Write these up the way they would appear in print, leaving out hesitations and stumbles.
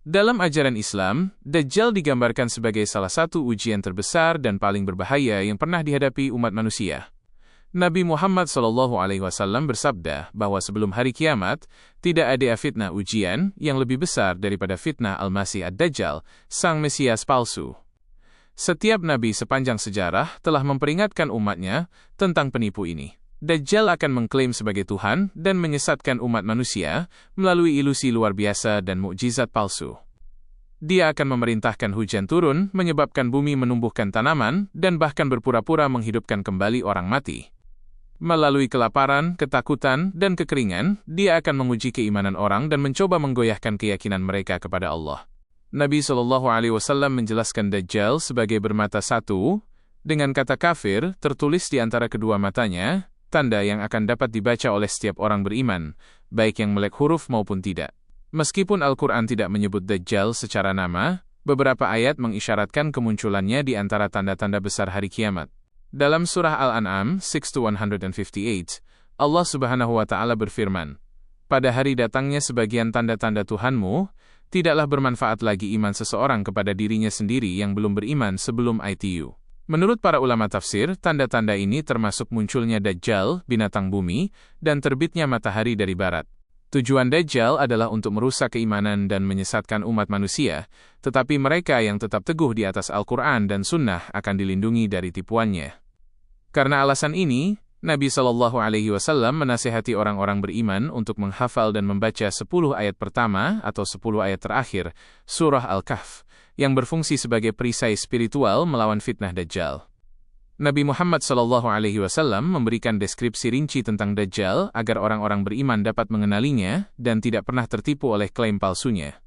Dalam ajaran Islam, Dajjal digambarkan sebagai salah satu ujian terbesar dan paling berbahaya yang pernah dihadapi umat manusia. Nabi Muhammad SAW bersabda bahwa sebelum hari kiamat, tidak ada fitnah ujian yang lebih besar daripada fitnah Al-Masih Ad-Dajjal, sang Mesias palsu. Setiap nabi sepanjang sejarah telah memperingatkan umatnya tentang penipu ini. Dajjal akan mengklaim sebagai Tuhan dan menyesatkan umat manusia melalui ilusi luar biasa dan mukjizat palsu. Dia akan memerintahkan hujan turun, menyebabkan bumi menumbuhkan tanaman, dan bahkan berpura-pura menghidupkan kembali orang mati. Melalui kelaparan, ketakutan, dan kekeringan, dia akan menguji keimanan orang dan mencoba menggoyahkan keyakinan mereka kepada Allah. Nabi SAW menjelaskan Dajjal sebagai bermata satu, dengan kata kafir tertulis di antara kedua matanya, tanda yang akan dapat dibaca oleh setiap orang beriman, baik yang melek huruf maupun tidak. Meskipun Al-Quran tidak menyebut Dajjal secara nama, beberapa ayat mengisyaratkan kemunculannya di antara tanda-tanda besar hari kiamat. Dalam surah Al-An'am 6-158, Allah Subhanahu wa Ta'ala berfirman, "Pada hari datangnya sebagian tanda-tanda Tuhanmu, tidaklah bermanfaat lagi iman seseorang kepada dirinya sendiri yang belum beriman sebelum itu." Menurut para ulama tafsir, tanda-tanda ini termasuk munculnya Dajjal, binatang bumi, dan terbitnya matahari dari barat. Tujuan Dajjal adalah untuk merusak keimanan dan menyesatkan umat manusia, tetapi mereka yang tetap teguh di atas Al-Quran dan Sunnah akan dilindungi dari tipuannya. Karena alasan ini, Nabi SAW menasihati orang-orang beriman untuk menghafal dan membaca 10 ayat pertama atau 10 ayat terakhir, surah Al-Kahf, yang berfungsi sebagai perisai spiritual melawan fitnah Dajjal. Nabi Muhammad SAW memberikan deskripsi rinci tentang Dajjal agar orang-orang beriman dapat mengenalinya dan tidak pernah tertipu oleh klaim palsunya.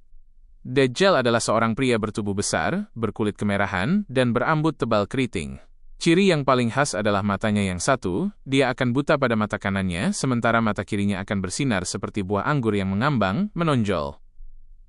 Dajjal adalah seorang pria bertubuh besar, berkulit kemerahan, dan berambut tebal keriting. Ciri yang paling khas adalah matanya yang satu, dia akan buta pada mata kanannya, sementara mata kirinya akan bersinar seperti buah anggur yang mengambang, menonjol.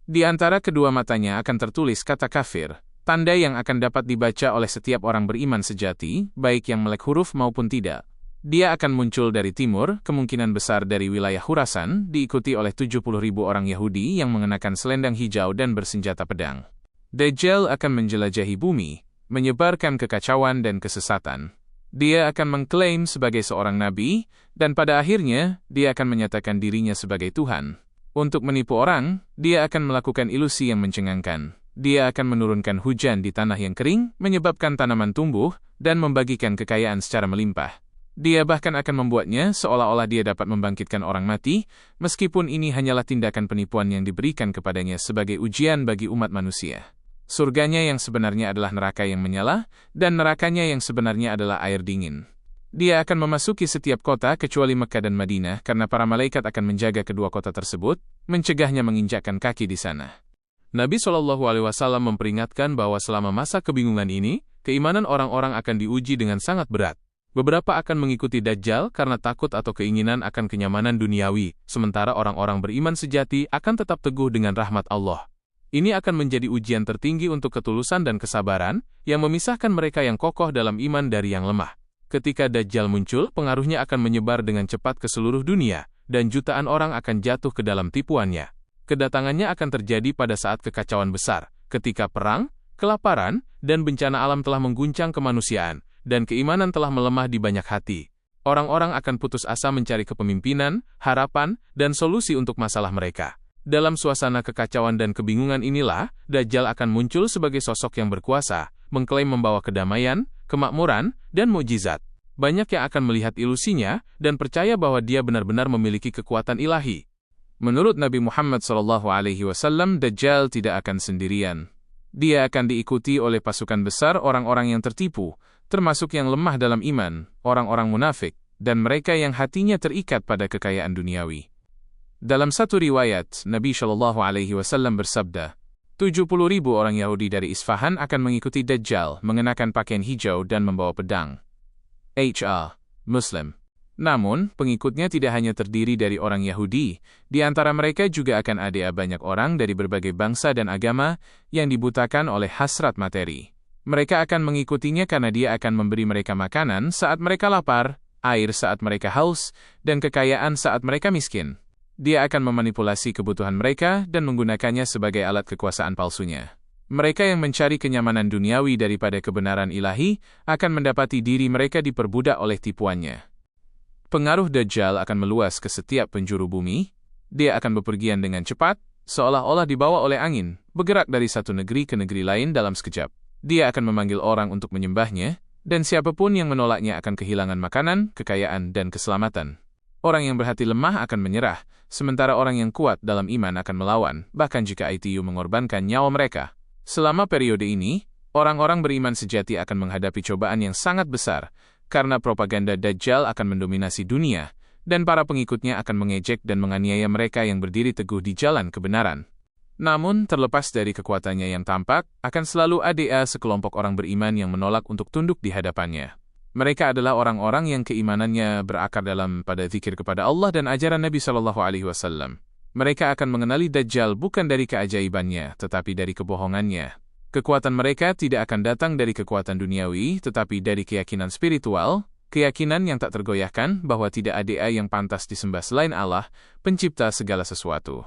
Di antara kedua matanya akan tertulis kata kafir, tanda yang akan dapat dibaca oleh setiap orang beriman sejati, baik yang melek huruf maupun tidak. Dia akan muncul dari timur, kemungkinan besar dari wilayah Khurasan, diikuti oleh 70.000 orang Yahudi yang mengenakan selendang hijau dan bersenjata pedang. Dajjal akan menjelajahi bumi, menyebarkan kekacauan dan kesesatan. Dia akan mengklaim sebagai seorang nabi, dan pada akhirnya, dia akan menyatakan dirinya sebagai Tuhan. Untuk menipu orang, dia akan melakukan ilusi yang mencengangkan. Dia akan menurunkan hujan di tanah yang kering, menyebabkan tanaman tumbuh, dan membagikan kekayaan secara melimpah. Dia bahkan akan membuatnya seolah-olah dia dapat membangkitkan orang mati, meskipun ini hanyalah tindakan penipuan yang diberikan kepadanya sebagai ujian bagi umat manusia. Surganya yang sebenarnya adalah neraka yang menyala, dan nerakanya yang sebenarnya adalah air dingin. Dia akan memasuki setiap kota kecuali Mekah dan Madinah karena para malaikat akan menjaga kedua kota tersebut, mencegahnya menginjakkan kaki di sana. Nabi SAW memperingatkan bahwa selama masa kebingungan ini, keimanan orang-orang akan diuji dengan sangat berat. Beberapa akan mengikuti Dajjal karena takut atau keinginan akan kenyamanan duniawi, sementara orang-orang beriman sejati akan tetap teguh dengan rahmat Allah. Ini akan menjadi ujian tertinggi untuk ketulusan dan kesabaran, yang memisahkan mereka yang kokoh dalam iman dari yang lemah. Ketika Dajjal muncul, pengaruhnya akan menyebar dengan cepat ke seluruh dunia, dan jutaan orang akan jatuh ke dalam tipuannya. Kedatangannya akan terjadi pada saat kekacauan besar, ketika perang, kelaparan, dan bencana alam telah mengguncang kemanusiaan, dan keimanan telah melemah di banyak hati. Orang-orang akan putus asa mencari kepemimpinan, harapan, dan solusi untuk masalah mereka. Dalam suasana kekacauan dan kebingungan inilah, Dajjal akan muncul sebagai sosok yang berkuasa, mengklaim membawa kedamaian, kemakmuran, dan mukjizat. Banyak yang akan melihat ilusinya, dan percaya bahwa dia benar-benar memiliki kekuatan ilahi. Menurut Nabi Muhammad SAW, Dajjal tidak akan sendirian. Dia akan diikuti oleh pasukan besar orang-orang yang tertipu, termasuk yang lemah dalam iman, orang-orang munafik, dan mereka yang hatinya terikat pada kekayaan duniawi. Dalam satu riwayat, Nabi SAW bersabda, 70.000 orang Yahudi dari Isfahan akan mengikuti Dajjal, mengenakan pakaian hijau dan membawa pedang. Muslim. Namun, pengikutnya tidak hanya terdiri dari orang Yahudi, di antara mereka juga akan ada banyak orang dari berbagai bangsa dan agama yang dibutakan oleh hasrat materi. Mereka akan mengikutinya karena dia akan memberi mereka makanan saat mereka lapar, air saat mereka haus, dan kekayaan saat mereka miskin. Dia akan memanipulasi kebutuhan mereka dan menggunakannya sebagai alat kekuasaan palsunya. Mereka yang mencari kenyamanan duniawi daripada kebenaran ilahi akan mendapati diri mereka diperbudak oleh tipuannya. Pengaruh Dajjal akan meluas ke setiap penjuru bumi. Dia akan bepergian dengan cepat, seolah-olah dibawa oleh angin, bergerak dari satu negeri ke negeri lain dalam sekejap. Dia akan memanggil orang untuk menyembahnya, dan siapapun yang menolaknya akan kehilangan makanan, kekayaan, dan keselamatan. Orang yang berhati lemah akan menyerah, sementara orang yang kuat dalam iman akan melawan, bahkan jika ITU mengorbankan nyawa mereka. Selama periode ini, orang-orang beriman sejati akan menghadapi cobaan yang sangat besar, karena propaganda Dajjal akan mendominasi dunia, dan para pengikutnya akan mengejek dan menganiaya mereka yang berdiri teguh di jalan kebenaran. Namun, terlepas dari kekuatannya yang tampak, akan selalu ada sekelompok orang beriman yang menolak untuk tunduk di hadapannya. Mereka adalah orang-orang yang keimanannya berakar dalam pada zikir kepada Allah dan ajaran Nabi SAW. Mereka akan mengenali Dajjal bukan dari keajaibannya, tetapi dari kebohongannya. Kekuatan mereka tidak akan datang dari kekuatan duniawi, tetapi dari keyakinan spiritual, keyakinan yang tak tergoyahkan bahwa tidak ada yang pantas disembah selain Allah, pencipta segala sesuatu.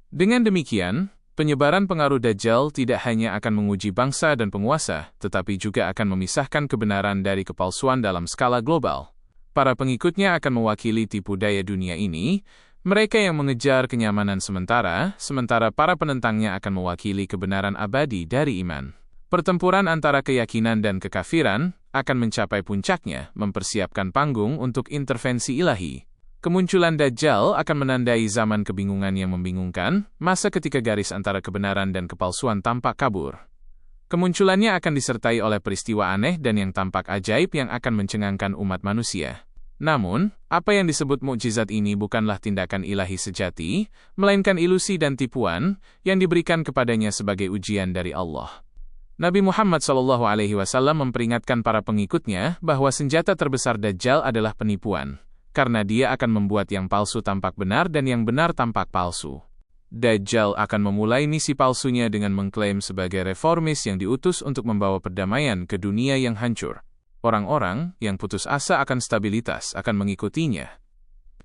Dengan demikian, penyebaran pengaruh Dajjal tidak hanya akan menguji bangsa dan penguasa, tetapi juga akan memisahkan kebenaran dari kepalsuan dalam skala global. Para pengikutnya akan mewakili tipu daya dunia ini, mereka yang mengejar kenyamanan sementara para penentangnya akan mewakili kebenaran abadi dari iman. Pertempuran antara keyakinan dan kekafiran akan mencapai puncaknya, mempersiapkan panggung untuk intervensi ilahi. Kemunculan Dajjal akan menandai zaman kebingungan yang membingungkan, masa ketika garis antara kebenaran dan kepalsuan tampak kabur. Kemunculannya akan disertai oleh peristiwa aneh dan yang tampak ajaib yang akan mencengangkan umat manusia. Namun, apa yang disebut mukjizat ini bukanlah tindakan ilahi sejati, melainkan ilusi dan tipuan yang diberikan kepadanya sebagai ujian dari Allah. Nabi Muhammad SAW memperingatkan para pengikutnya bahwa senjata terbesar Dajjal adalah penipuan. Karena dia akan membuat yang palsu tampak benar dan yang benar tampak palsu. Dajjal akan memulai misi palsunya dengan mengklaim sebagai reformis yang diutus untuk membawa perdamaian ke dunia yang hancur. Orang-orang yang putus asa akan stabilitas akan mengikutinya.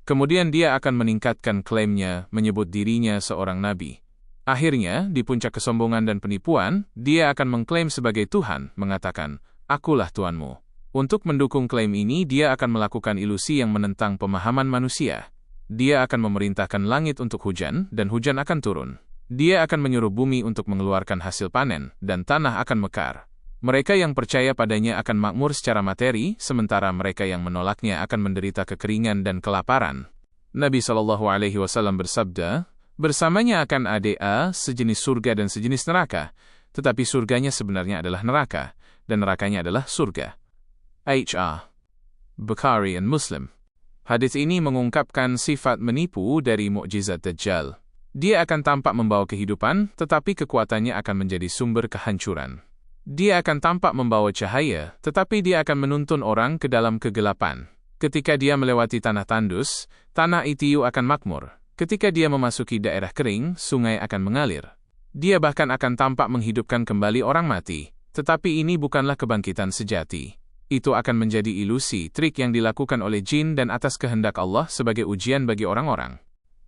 Kemudian dia akan meningkatkan klaimnya, menyebut dirinya seorang nabi. Akhirnya, di puncak kesombongan dan penipuan, dia akan mengklaim sebagai Tuhan, mengatakan, "Akulah Tuhanmu." Untuk mendukung klaim ini, dia akan melakukan ilusi yang menentang pemahaman manusia. Dia akan memerintahkan langit untuk hujan, dan hujan akan turun. Dia akan menyuruh bumi untuk mengeluarkan hasil panen, dan tanah akan mekar. Mereka yang percaya padanya akan makmur secara materi, sementara mereka yang menolaknya akan menderita kekeringan dan kelaparan. Nabi SAW bersabda, bersamanya akan ada sejenis surga dan sejenis neraka, tetapi surganya sebenarnya adalah neraka, dan nerakanya adalah surga. H.A. Bukhari dan Muslim. Hadits ini mengungkapkan sifat menipu dari mukjizat Dajjal. Dia akan tampak membawa kehidupan, tetapi kekuatannya akan menjadi sumber kehancuran. Dia akan tampak membawa cahaya, tetapi dia akan menuntun orang ke dalam kegelapan. Ketika dia melewati tanah tandus, tanah itu akan makmur. Ketika dia memasuki daerah kering, sungai akan mengalir. Dia bahkan akan tampak menghidupkan kembali orang mati, tetapi ini bukanlah kebangkitan sejati. Itu akan menjadi ilusi, trik yang dilakukan oleh jin dan atas kehendak Allah sebagai ujian bagi orang-orang.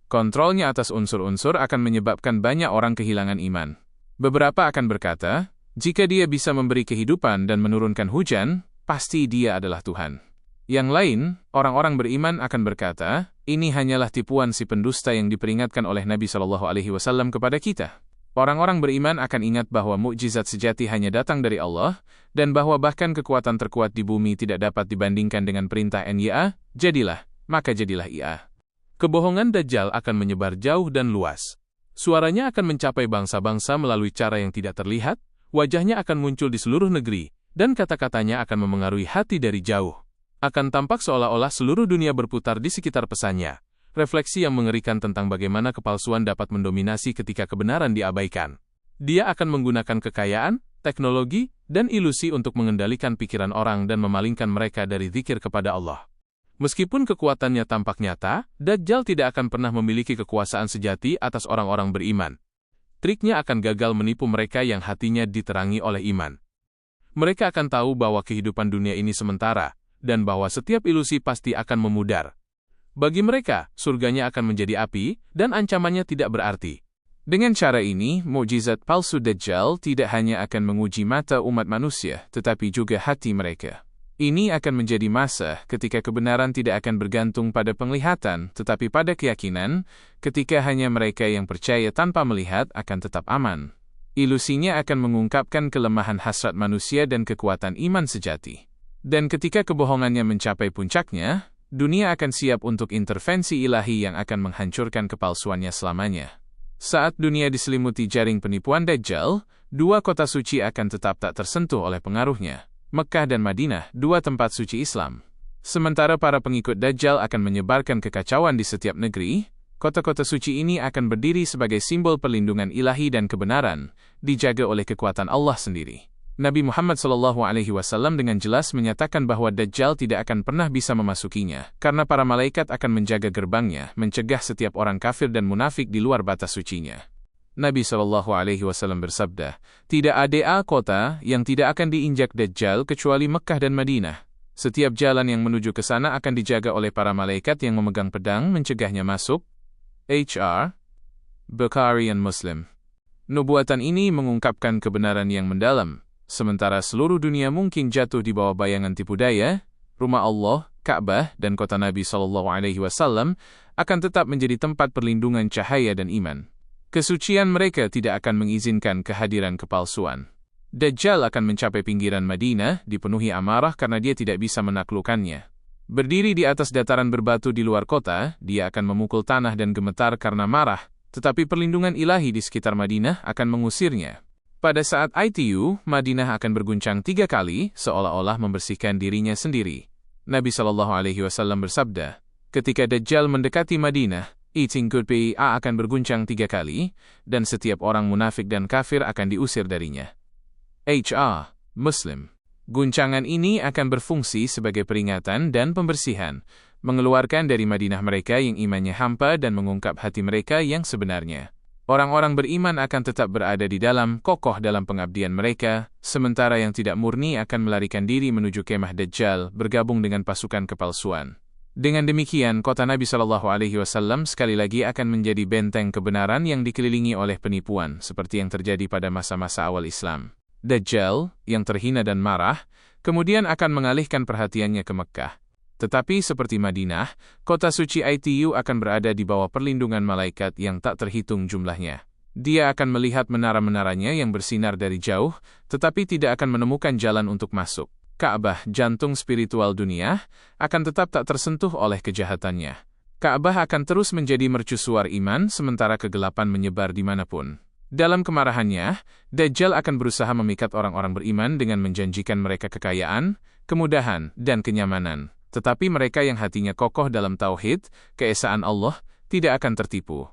Kontrolnya atas unsur-unsur akan menyebabkan banyak orang kehilangan iman. Beberapa akan berkata, jika dia bisa memberi kehidupan dan menurunkan hujan, pasti dia adalah Tuhan. Yang lain, orang-orang beriman akan berkata, ini hanyalah tipuan si pendusta yang diperingatkan oleh Nabi SAW kepada kita. Orang-orang beriman akan ingat bahwa mukjizat sejati hanya datang dari Allah, dan bahwa bahkan kekuatan terkuat di bumi tidak dapat dibandingkan dengan perintah NYA, jadilah, maka jadilah IA. Kebohongan Dajjal akan menyebar jauh dan luas. Suaranya akan mencapai bangsa-bangsa melalui cara yang tidak terlihat, wajahnya akan muncul di seluruh negeri, dan kata-katanya akan memengaruhi hati dari jauh. Akan tampak seolah-olah seluruh dunia berputar di sekitar pesannya. Refleksi yang mengerikan tentang bagaimana kepalsuan dapat mendominasi ketika kebenaran diabaikan. Dia akan menggunakan kekayaan, teknologi, dan ilusi untuk mengendalikan pikiran orang dan memalingkan mereka dari zikir kepada Allah. Meskipun kekuatannya tampak nyata, Dajjal tidak akan pernah memiliki kekuasaan sejati atas orang-orang beriman. Triknya akan gagal menipu mereka yang hatinya diterangi oleh iman. Mereka akan tahu bahwa kehidupan dunia ini sementara, dan bahwa setiap ilusi pasti akan memudar. Bagi mereka, surganya akan menjadi api, dan ancamannya tidak berarti. Dengan cara ini, mukjizat palsu Dajjal tidak hanya akan menguji mata umat manusia, tetapi juga hati mereka. Ini akan menjadi masa ketika kebenaran tidak akan bergantung pada penglihatan, tetapi pada keyakinan, ketika hanya mereka yang percaya tanpa melihat akan tetap aman. Ilusinya akan mengungkapkan kelemahan hasrat manusia dan kekuatan iman sejati. Dan ketika kebohongannya mencapai puncaknya, dunia akan siap untuk intervensi ilahi yang akan menghancurkan kepalsuannya selamanya. Saat dunia diselimuti jaring penipuan Dajjal, dua kota suci akan tetap tak tersentuh oleh pengaruhnya. Mekkah dan Madinah, dua tempat suci Islam. Sementara para pengikut Dajjal akan menyebarkan kekacauan di setiap negeri, kota-kota suci ini akan berdiri sebagai simbol perlindungan ilahi dan kebenaran, dijaga oleh kekuatan Allah sendiri. Nabi Muhammad SAW dengan jelas menyatakan bahwa Dajjal tidak akan pernah bisa memasukinya, karena para malaikat akan menjaga gerbangnya, mencegah setiap orang kafir dan munafik di luar batas sucinya. Nabi SAW bersabda, tidak ada kota yang tidak akan diinjak Dajjal kecuali Mekkah dan Madinah. Setiap jalan yang menuju ke sana akan dijaga oleh para malaikat yang memegang pedang mencegahnya masuk. H.R. Bukhari dan Muslim. Nubuatan ini mengungkapkan kebenaran yang mendalam. Sementara seluruh dunia mungkin jatuh di bawah bayangan tipu daya, rumah Allah, Ka'bah, dan kota Nabi SAW akan tetap menjadi tempat perlindungan cahaya dan iman. Kesucian mereka tidak akan mengizinkan kehadiran kepalsuan. Dajjal akan mencapai pinggiran Madinah, dipenuhi amarah karena dia tidak bisa menaklukkannya. Berdiri di atas dataran berbatu di luar kota, dia akan memukul tanah dan gemetar karena marah, tetapi perlindungan ilahi di sekitar Madinah akan mengusirnya. Pada saat itu, Madinah akan berguncang 3 kali, seolah-olah membersihkan dirinya sendiri. Nabi SAW bersabda, ketika Dajjal mendekati Madinah, akan berguncang 3 kali, dan setiap orang munafik dan kafir akan diusir darinya. H.R. Muslim. Guncangan ini akan berfungsi sebagai peringatan dan pembersihan, mengeluarkan dari Madinah mereka yang imannya hampa dan mengungkap hati mereka yang sebenarnya. Orang-orang beriman akan tetap berada di dalam, kokoh dalam pengabdian mereka, sementara yang tidak murni akan melarikan diri menuju kemah Dajjal, bergabung dengan pasukan kepalsuan. Dengan demikian, kota Nabi SAW sekali lagi akan menjadi benteng kebenaran yang dikelilingi oleh penipuan, seperti yang terjadi pada masa-masa awal Islam. Dajjal, yang terhina dan marah, kemudian akan mengalihkan perhatiannya ke Mekkah. Tetapi seperti Madinah, kota suci itu akan berada di bawah perlindungan malaikat yang tak terhitung jumlahnya. Dia akan melihat menara-menaranya yang bersinar dari jauh, tetapi tidak akan menemukan jalan untuk masuk. Ka'bah, jantung spiritual dunia, akan tetap tak tersentuh oleh kejahatannya. Ka'bah akan terus menjadi mercusuar iman sementara kegelapan menyebar dimanapun. Dalam kemarahannya, Dajjal akan berusaha memikat orang-orang beriman dengan menjanjikan mereka kekayaan, kemudahan, dan kenyamanan. Tetapi mereka yang hatinya kokoh dalam tauhid, keesaan Allah, tidak akan tertipu.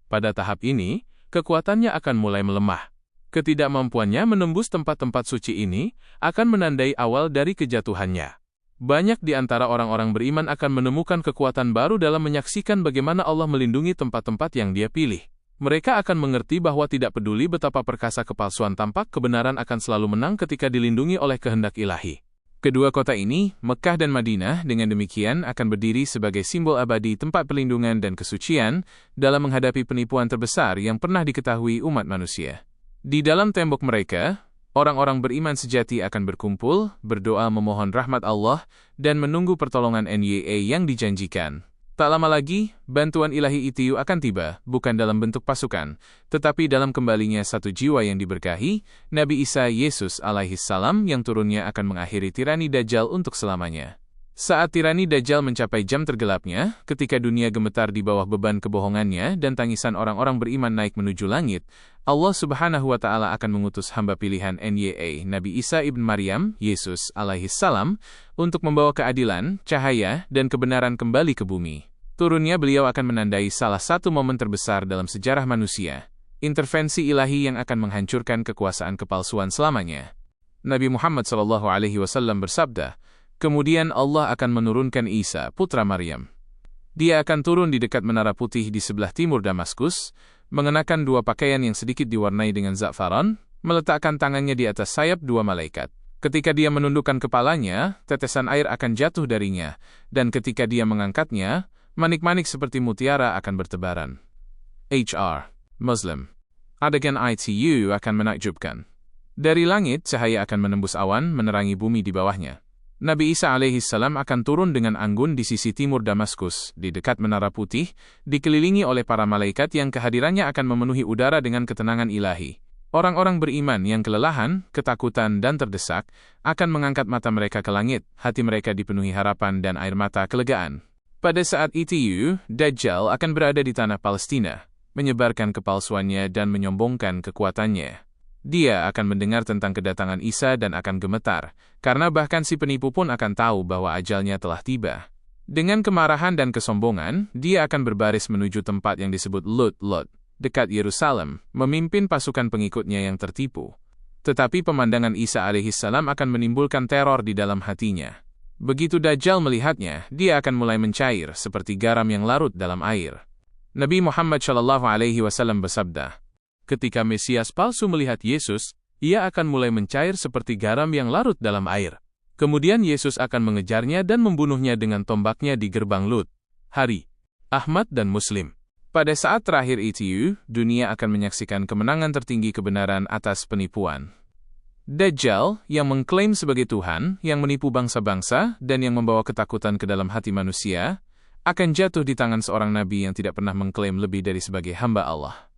Pada tahap ini, kekuatannya akan mulai melemah. Ketidakmampuannya menembus tempat-tempat suci ini akan menandai awal dari kejatuhannya. Banyak di antara orang-orang beriman akan menemukan kekuatan baru dalam menyaksikan bagaimana Allah melindungi tempat-tempat yang Dia pilih. Mereka akan mengerti bahwa tidak peduli betapa perkasa kepalsuan tampak, kebenaran akan selalu menang ketika dilindungi oleh kehendak ilahi. Kedua kota ini, Mekkah dan Madinah, dengan demikian akan berdiri sebagai simbol abadi tempat perlindungan dan kesucian dalam menghadapi penipuan terbesar yang pernah diketahui umat manusia. Di dalam tembok mereka, orang-orang beriman sejati akan berkumpul, berdoa memohon rahmat Allah, dan menunggu pertolongan NYA yang dijanjikan. Tak lama lagi, bantuan ilahi itu akan tiba, bukan dalam bentuk pasukan, tetapi dalam kembalinya satu jiwa yang diberkahi, Nabi Isa Yesus alaihissalam yang turunnya akan mengakhiri tirani Dajjal untuk selamanya. Saat tirani Dajjal mencapai jam tergelapnya, ketika dunia gemetar di bawah beban kebohongannya dan tangisan orang-orang beriman naik menuju langit, Allah Subhanahu wa Ta'ala akan mengutus hamba pilihan NYA, Nabi Isa ibn Maryam, Yesus alaihissalam, untuk membawa keadilan, cahaya, dan kebenaran kembali ke bumi. Turunnya beliau akan menandai salah satu momen terbesar dalam sejarah manusia, intervensi ilahi yang akan menghancurkan kekuasaan kepalsuan selamanya. Nabi Muhammad SAW bersabda, kemudian Allah akan menurunkan Isa, putra Maryam. Dia akan turun di dekat menara putih di sebelah timur Damaskus, mengenakan 2 pakaian yang sedikit diwarnai dengan za'faran, meletakkan tangannya di atas sayap 2 malaikat. Ketika dia menundukkan kepalanya, tetesan air akan jatuh darinya, dan ketika dia mengangkatnya, manik-manik seperti mutiara akan bertebaran. HR. Muslim. Adegan ITU akan menakjubkan. Dari langit, cahaya akan menembus awan, menerangi bumi di bawahnya. Nabi Isa alaihissalam akan turun dengan anggun di sisi timur Damaskus, di dekat Menara Putih, dikelilingi oleh para malaikat yang kehadirannya akan memenuhi udara dengan ketenangan ilahi. Orang-orang beriman yang kelelahan, ketakutan, dan terdesak, akan mengangkat mata mereka ke langit, hati mereka dipenuhi harapan dan air mata kelegaan. Pada saat itu, Dajjal akan berada di tanah Palestina, menyebarkan kepalsuannya dan menyombongkan kekuatannya. Dia akan mendengar tentang kedatangan Isa dan akan gemetar, karena bahkan si penipu pun akan tahu bahwa ajalnya telah tiba. Dengan kemarahan dan kesombongan, dia akan berbaris menuju tempat yang disebut Lut, dekat Yerusalem, memimpin pasukan pengikutnya yang tertipu. Tetapi pemandangan Isa alaihissalam akan menimbulkan teror di dalam hatinya. Begitu Dajjal melihatnya, dia akan mulai mencair seperti garam yang larut dalam air. Nabi Muhammad SAW bersabda, ketika Mesias palsu melihat Yesus, ia akan mulai mencair seperti garam yang larut dalam air. Kemudian Yesus akan mengejarnya dan membunuhnya dengan tombaknya di gerbang Lut. Hari. Ahmad dan Muslim. Pada saat terakhir itu, dunia akan menyaksikan kemenangan tertinggi kebenaran atas penipuan. Dajjal, yang mengklaim sebagai Tuhan, yang menipu bangsa-bangsa, dan yang membawa ketakutan ke dalam hati manusia, akan jatuh di tangan seorang nabi yang tidak pernah mengklaim lebih dari sebagai hamba Allah.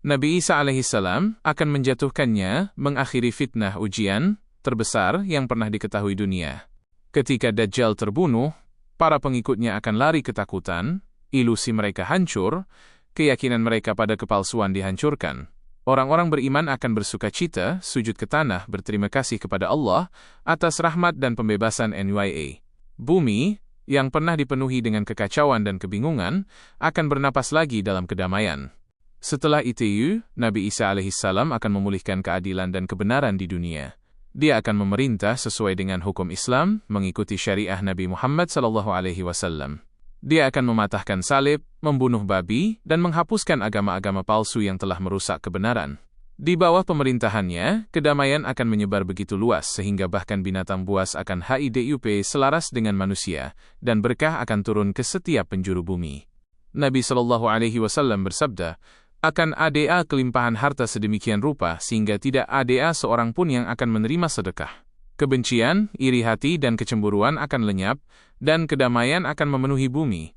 Nabi Isa alaihissalam akan menjatuhkannya, mengakhiri fitnah ujian terbesar yang pernah diketahui dunia. Ketika Dajjal terbunuh, para pengikutnya akan lari ketakutan, ilusi mereka hancur, keyakinan mereka pada kepalsuan dihancurkan. Orang-orang beriman akan bersukacita, sujud ke tanah, berterima kasih kepada Allah atas rahmat dan pembebasan NYA. Bumi, yang pernah dipenuhi dengan kekacauan dan kebingungan, akan bernapas lagi dalam kedamaian. Setelah itu, Nabi Isa alaihissalam akan memulihkan keadilan dan kebenaran di dunia. Dia akan memerintah sesuai dengan hukum Islam, mengikuti syariah Nabi Muhammad SAW. Dia akan mematahkan salib, membunuh babi, dan menghapuskan agama-agama palsu yang telah merusak kebenaran. Di bawah pemerintahannya, kedamaian akan menyebar begitu luas sehingga bahkan binatang buas akan hidup selaras dengan manusia, dan berkah akan turun ke setiap penjuru bumi. Nabi SAW bersabda, akan ada kelimpahan harta sedemikian rupa sehingga tidak ada seorang pun yang akan menerima sedekah. Kebencian, iri hati, dan kecemburuan akan lenyap, dan kedamaian akan memenuhi bumi.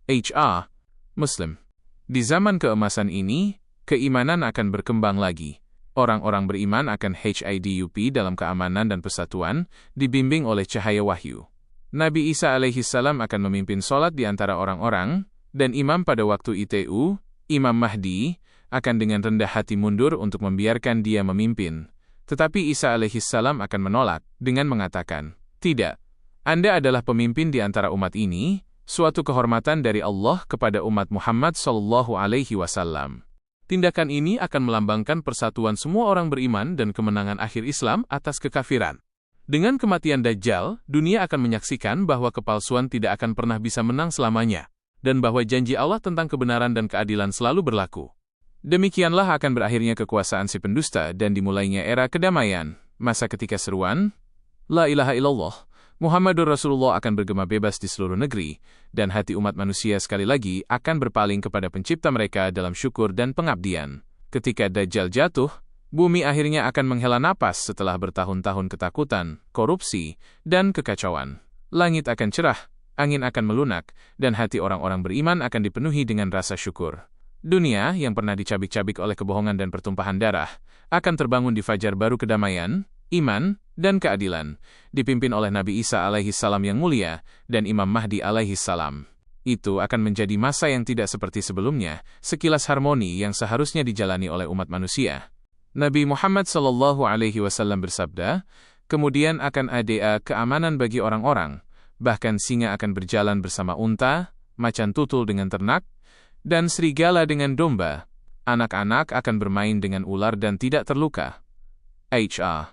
HR. Muslim. Di zaman keemasan ini, keimanan akan berkembang lagi. Orang-orang beriman akan hidup dalam keamanan dan persatuan, dibimbing oleh cahaya wahyu. Nabi Isa alaihissalam akan memimpin sholat di antara orang-orang, dan imam pada waktu itu, Imam Mahdi, akan dengan rendah hati mundur untuk membiarkan dia memimpin. Tetapi Isa alaihissalam akan menolak, dengan mengatakan, tidak, Anda adalah pemimpin di antara umat ini, suatu kehormatan dari Allah kepada umat Muhammad SAW. Tindakan ini akan melambangkan persatuan semua orang beriman dan kemenangan akhir Islam atas kekafiran. Dengan kematian Dajjal, dunia akan menyaksikan bahwa kepalsuan tidak akan pernah bisa menang selamanya, dan bahwa janji Allah tentang kebenaran dan keadilan selalu berlaku. Demikianlah akan berakhirnya kekuasaan si pendusta dan dimulainya era kedamaian, masa ketika seruan, La ilaha illallah, Muhammadur Rasulullah akan bergema bebas di seluruh negeri, dan hati umat manusia sekali lagi akan berpaling kepada pencipta mereka dalam syukur dan pengabdian. Ketika Dajjal jatuh, bumi akhirnya akan menghela napas setelah bertahun-tahun ketakutan, korupsi, dan kekacauan. Langit akan cerah, angin akan melunak, dan hati orang-orang beriman akan dipenuhi dengan rasa syukur. Dunia yang pernah dicabik-cabik oleh kebohongan dan pertumpahan darah, akan terbangun di fajar baru kedamaian, iman, dan keadilan, dipimpin oleh Nabi Isa alaihissalam yang mulia, dan Imam Mahdi alaihissalam. Itu akan menjadi masa yang tidak seperti sebelumnya, sekilas harmoni yang seharusnya dijalani oleh umat manusia. Nabi Muhammad SAW bersabda, kemudian akan ada keamanan bagi orang-orang, bahkan singa akan berjalan bersama unta, macan tutul dengan ternak, dan serigala dengan domba. Anak-anak akan bermain dengan ular dan tidak terluka. HR.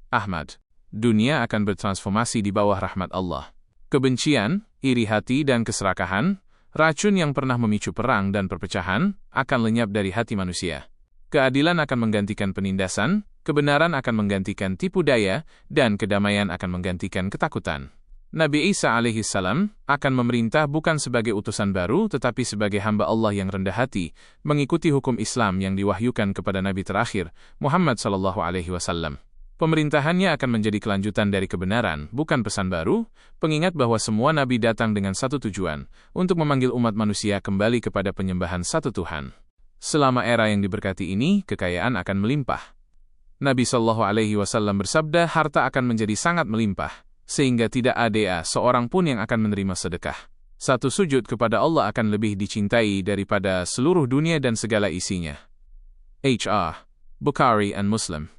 Ahmad. Dunia akan bertransformasi di bawah rahmat Allah. Kebencian, iri hati dan keserakahan, racun yang pernah memicu perang dan perpecahan, akan lenyap dari hati manusia. Keadilan akan menggantikan penindasan, kebenaran akan menggantikan tipu daya, dan kedamaian akan menggantikan ketakutan. Nabi Isa alaihissalam akan memerintah bukan sebagai utusan baru tetapi sebagai hamba Allah yang rendah hati, mengikuti hukum Islam yang diwahyukan kepada Nabi terakhir, Muhammad SAW. Pemerintahannya akan menjadi kelanjutan dari kebenaran, bukan pesan baru, pengingat bahwa semua Nabi datang dengan satu tujuan, untuk memanggil umat manusia kembali kepada penyembahan satu Tuhan. Selama era yang diberkati ini, kekayaan akan melimpah. Nabi SAW bersabda, harta akan menjadi sangat melimpah, sehingga tidak ada seorang pun yang akan menerima sedekah. Satu sujud kepada Allah akan lebih dicintai daripada seluruh dunia dan segala isinya. H.R. Bukhari and Muslim.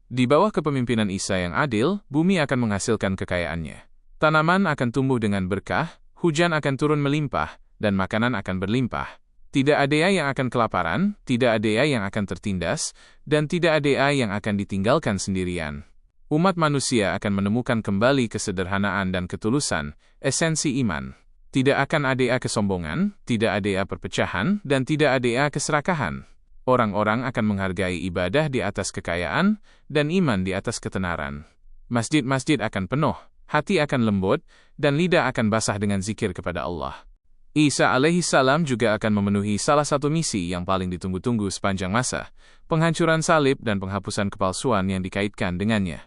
Di bawah kepemimpinan Isa yang adil, bumi akan menghasilkan kekayaannya. Tanaman akan tumbuh dengan berkah, hujan akan turun melimpah, dan makanan akan berlimpah. Tidak ada yang akan kelaparan, tidak ada yang akan tertindas, dan tidak ada yang akan ditinggalkan sendirian. Umat manusia akan menemukan kembali kesederhanaan dan ketulusan, esensi iman. Tidak akan ada kesombongan, tidak ada perpecahan, dan tidak ada keserakahan. Orang-orang akan menghargai ibadah di atas kekayaan, dan iman di atas ketenaran. Masjid-masjid akan penuh, hati akan lembut, dan lidah akan basah dengan zikir kepada Allah. Isa alaihissalam juga akan memenuhi salah satu misi yang paling ditunggu-tunggu sepanjang masa, penghancuran salib dan penghapusan kepalsuan yang dikaitkan dengannya.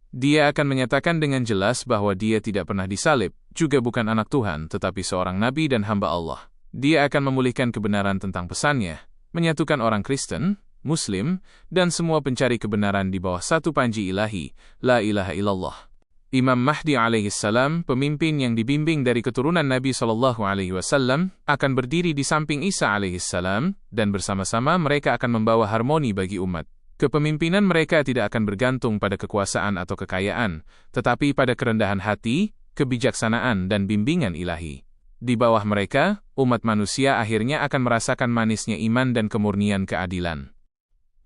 Dia akan menyatakan dengan jelas bahwa dia tidak pernah disalib, juga bukan anak Tuhan, tetapi seorang nabi dan hamba Allah. Dia akan memulihkan kebenaran tentang pesannya, menyatukan orang Kristen, Muslim, dan semua pencari kebenaran di bawah satu panji ilahi, la ilaha illallah. Imam Mahdi alaihissalam, pemimpin yang dibimbing dari keturunan Nabi SAW, akan berdiri di samping Isa alaihissalam, dan bersama-sama mereka akan membawa harmoni bagi umat. Kepemimpinan mereka tidak akan bergantung pada kekuasaan atau kekayaan, tetapi pada kerendahan hati, kebijaksanaan, dan bimbingan ilahi. Di bawah mereka, umat manusia akhirnya akan merasakan manisnya iman dan kemurnian keadilan.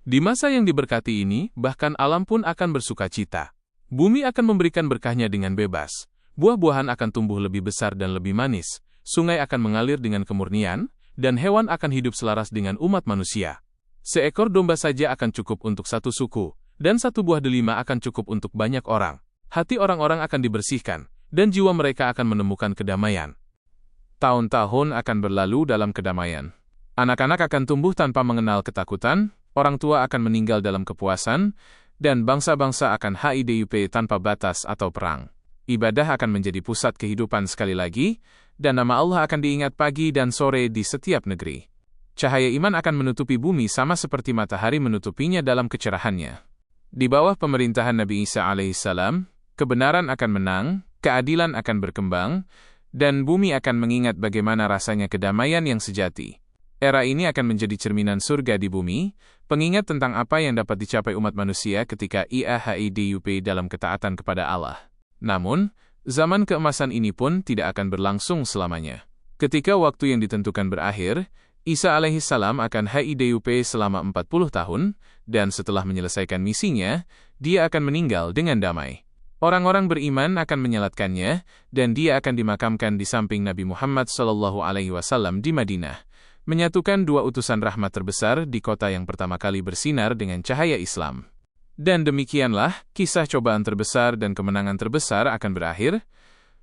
Di masa yang diberkati ini, bahkan alam pun akan bersuka cita. Bumi akan memberikan berkahnya dengan bebas. Buah-buahan akan tumbuh lebih besar dan lebih manis. Sungai akan mengalir dengan kemurnian, dan hewan akan hidup selaras dengan umat manusia. Seekor domba saja akan cukup untuk satu suku, dan satu buah delima akan cukup untuk banyak orang. Hati orang-orang akan dibersihkan, dan jiwa mereka akan menemukan kedamaian. Tahun-tahun akan berlalu dalam kedamaian. Anak-anak akan tumbuh tanpa mengenal ketakutan, orang tua akan meninggal dalam kepuasan, dan bangsa-bangsa akan hidup tanpa batas atau perang. Ibadah akan menjadi pusat kehidupan sekali lagi, dan nama Allah akan diingat pagi dan sore di setiap negeri. Cahaya iman akan menutupi bumi sama seperti matahari menutupinya dalam kecerahannya. Di bawah pemerintahan Nabi Isa alaihissalam, kebenaran akan menang, keadilan akan berkembang, dan bumi akan mengingat bagaimana rasanya kedamaian yang sejati. Era ini akan menjadi cerminan surga di bumi, pengingat tentang apa yang dapat dicapai umat manusia ketika ia hidup dalam ketaatan kepada Allah. Namun, zaman keemasan ini pun tidak akan berlangsung selamanya. Ketika waktu yang ditentukan berakhir, Isa alaihissalam akan hidup selama 40 tahun, dan setelah menyelesaikan misinya, dia akan meninggal dengan damai. Orang-orang beriman akan menyalatkannya, dan dia akan dimakamkan di samping Nabi Muhammad SAW di Madinah, menyatukan dua utusan rahmat terbesar di kota yang pertama kali bersinar dengan cahaya Islam. Dan demikianlah, kisah cobaan terbesar dan kemenangan terbesar akan berakhir.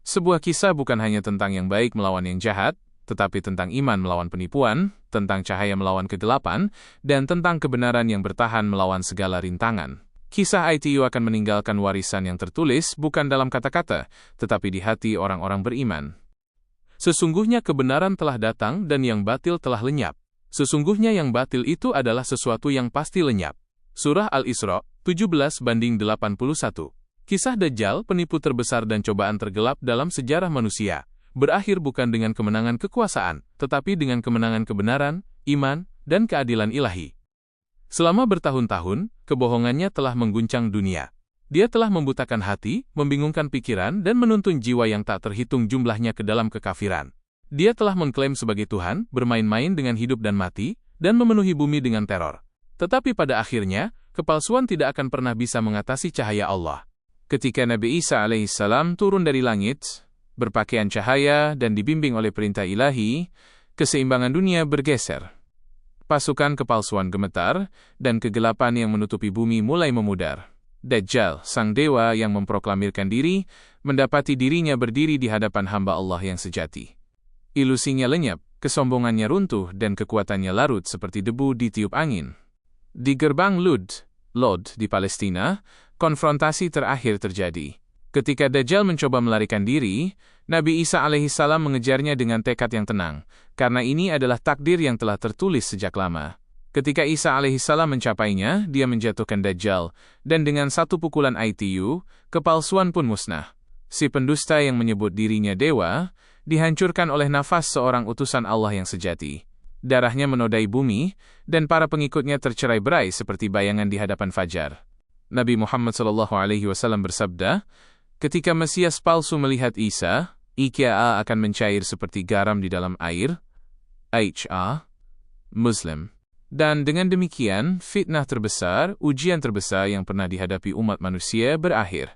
Sebuah kisah bukan hanya tentang yang baik melawan yang jahat, tetapi tentang iman melawan penipuan, tentang cahaya melawan kegelapan, dan tentang kebenaran yang bertahan melawan segala rintangan. Kisah ITU akan meninggalkan warisan yang tertulis bukan dalam kata-kata, tetapi di hati orang-orang beriman. Sesungguhnya kebenaran telah datang dan yang batil telah lenyap. Sesungguhnya yang batil itu adalah sesuatu yang pasti lenyap. Surah Al-Isra, 17/81. Kisah Dajjal, penipu terbesar dan cobaan tergelap dalam sejarah manusia, berakhir bukan dengan kemenangan kekuasaan, tetapi dengan kemenangan kebenaran, iman, dan keadilan ilahi. Selama bertahun-tahun, kebohongannya telah mengguncang dunia. Dia telah membutakan hati, membingungkan pikiran, dan menuntun jiwa yang tak terhitung jumlahnya ke dalam kekafiran. Dia telah mengklaim sebagai Tuhan, bermain-main dengan hidup dan mati, dan memenuhi bumi dengan teror. Tetapi pada akhirnya, kepalsuan tidak akan pernah bisa mengatasi cahaya Allah. Ketika Nabi Isa alaihissalam turun dari langit, berpakaian cahaya dan dibimbing oleh perintah ilahi, keseimbangan dunia bergeser. Pasukan kepalsuan gemetar, dan kegelapan yang menutupi bumi mulai memudar. Dajjal, sang dewa yang memproklamirkan diri, mendapati dirinya berdiri di hadapan hamba Allah yang sejati. Ilusinya lenyap, kesombongannya runtuh, dan kekuatannya larut seperti debu ditiup angin. Di gerbang Lod di Palestina, konfrontasi terakhir terjadi. Ketika Dajjal mencoba melarikan diri, Nabi Isa alaihissalam mengejarnya dengan tekad yang tenang, karena ini adalah takdir yang telah tertulis sejak lama. Ketika Isa alaihissalam mencapainya, dia menjatuhkan Dajjal, dan dengan satu pukulan ITU, kepalsuan pun musnah. Si pendusta yang menyebut dirinya dewa, dihancurkan oleh nafas seorang utusan Allah yang sejati. Darahnya menodai bumi, dan para pengikutnya tercerai-berai seperti bayangan di hadapan fajar. Nabi Muhammad SAW bersabda, ketika Mesias palsu melihat Isa, ia akan mencair seperti garam di dalam air. Muslim. Dan dengan demikian, fitnah terbesar, ujian terbesar yang pernah dihadapi umat manusia berakhir.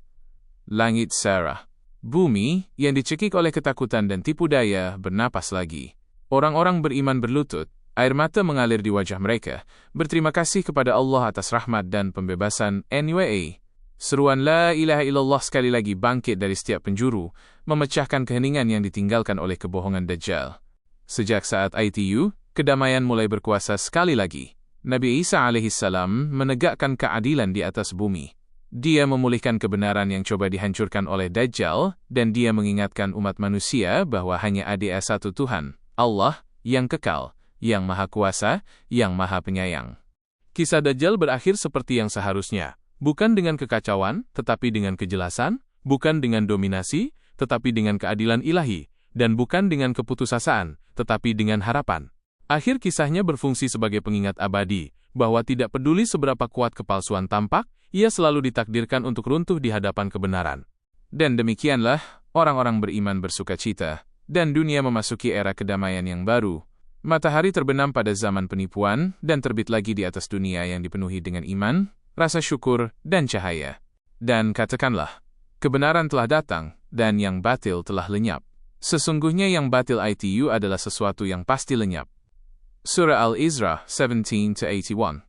Langit Sarah. Bumi, yang dicekik oleh ketakutan dan tipu daya, bernapas lagi. Orang-orang beriman berlutut, air mata mengalir di wajah mereka, berterima kasih kepada Allah atas rahmat dan pembebasan. NWA. Seruan La ilaha illallah sekali lagi bangkit dari setiap penjuru, memecahkan keheningan yang ditinggalkan oleh kebohongan Dajjal. Sejak saat ITU, kedamaian mulai berkuasa sekali lagi. Nabi Isa alaihissalam menegakkan keadilan di atas bumi. Dia memulihkan kebenaran yang coba dihancurkan oleh Dajjal, dan dia mengingatkan umat manusia bahwa hanya ada satu Tuhan, Allah, yang kekal, yang maha kuasa, yang maha penyayang. Kisah Dajjal berakhir seperti yang seharusnya. Bukan dengan kekacauan, tetapi dengan kejelasan, bukan dengan dominasi, tetapi dengan keadilan ilahi, dan bukan dengan keputusasaan, tetapi dengan harapan. Akhir kisahnya berfungsi sebagai pengingat abadi, bahwa tidak peduli seberapa kuat kepalsuan tampak, ia selalu ditakdirkan untuk runtuh di hadapan kebenaran. Dan demikianlah, orang-orang beriman bersukacita, dan dunia memasuki era kedamaian yang baru. Matahari terbenam pada zaman penipuan, dan terbit lagi di atas dunia yang dipenuhi dengan iman, rasa syukur, dan cahaya. Dan katakanlah, kebenaran telah datang, dan yang batil telah lenyap. Sesungguhnya yang batil ITU adalah sesuatu yang pasti lenyap. Surah Al-Isra 17-81.